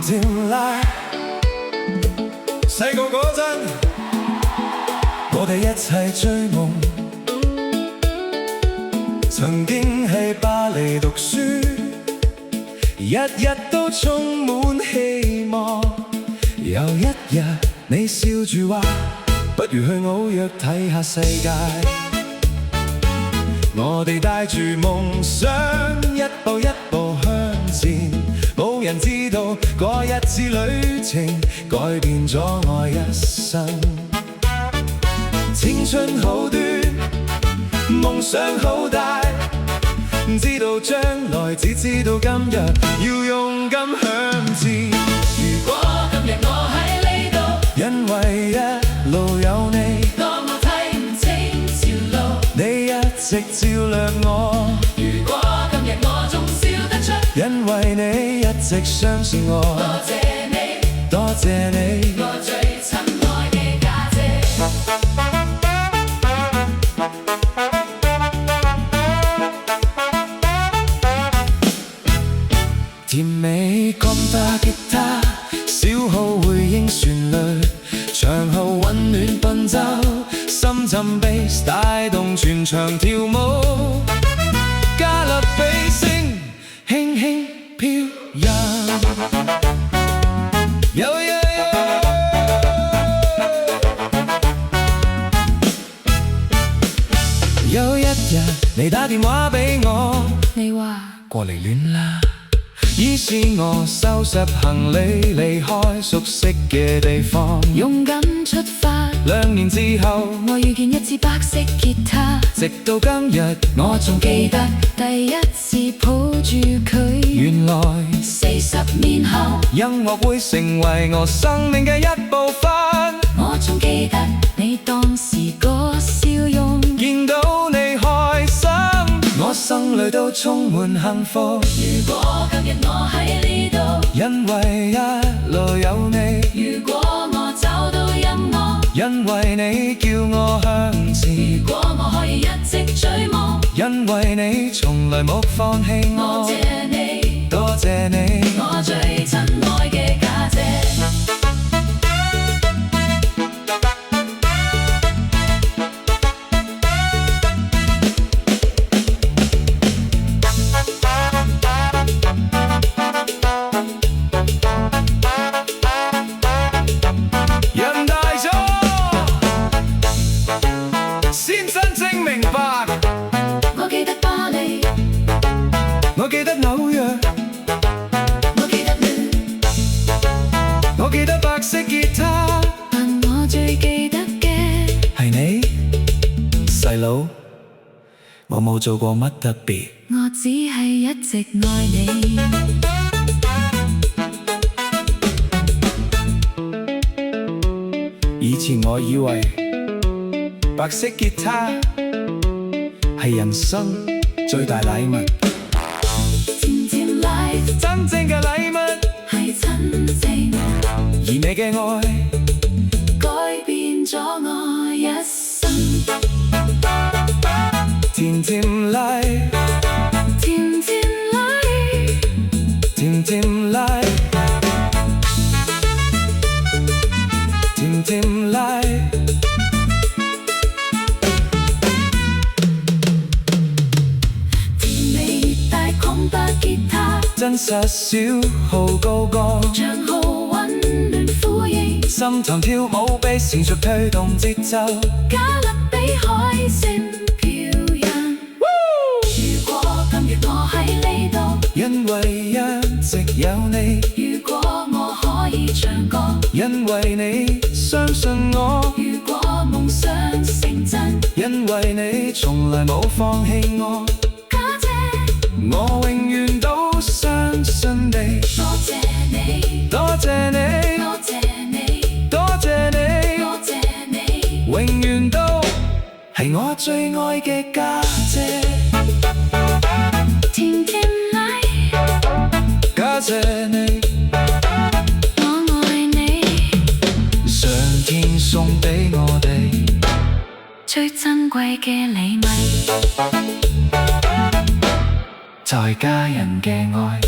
甜辣。細個嗰陣，我哋一齊追夢，曾經喺巴黎讀書，日日都充滿希望。有一日，你笑住話，不如去紐約睇下世界。我哋帶住夢想，一步一步向前。冇人知道嗰一次旅程改變咗我一生。青春好短，夢想好大，唔知道將來，只知道今日要勇敢向前。如果今日我喺呢度，因為一路有你，當我睇唔清潮路，你一直照亮我。如果今日我仲笑得出，因為你一直相信我。多謝你，多謝你，我最親愛嘅家姐。甜美Konpa吉他，小號回應旋律，長號溫暖伴奏，深沉 bass 帶動全場跳舞，加勒比聲輕輕飄揚。有一日你打電話俾我，你話過嚟戀啦。於是我收拾行李離開熟悉嘅地方，勇敢出發。2年之後，我遇見一支白色吉他，直到今日我仲記得第一次抱住佢。原來40年後，音樂會成為我生命嘅一部分。我仲記得你當時個笑容，見到你開心，我心裏都充滿幸福。如果今日我喺呢度，因為一路有你。如果我找到音樂，因為你叫我向前。如果我可以一直追夢，因為你從來冇放棄我。多謝你，多謝你，我最親愛嘅家姐。我記得紐約，我記得你，我記得白色吉他，但我最記得嘅係你，細佬，我冇做過乜特別，我只係一直愛你。以前我以為白色吉他係人生最大禮物。真正嘅禮物係親情，而你嘅愛改變咗我一生。甜甜嚟，甜甜嚟，甜甜嚟，甜甜嚟。甜美帶Konpa吉他，真實小號高歌，長號溫暖呼應，心堂跳舞被持續推動節奏，加勒比海聲飄揚。如果今日我喺呢度，因為一直有你。如果我可以唱歌，因為你相信我。如果夢想成真，因為你從來冇放棄我。家姐，我永遠都相信你。多謝你，多謝你，多謝你，多謝你，多謝你，永遠都係我最愛嘅家姐。甜甜嚟，家姐你，我愛你，上天送俾我哋最珍貴嘅禮物，就係家人嘅愛。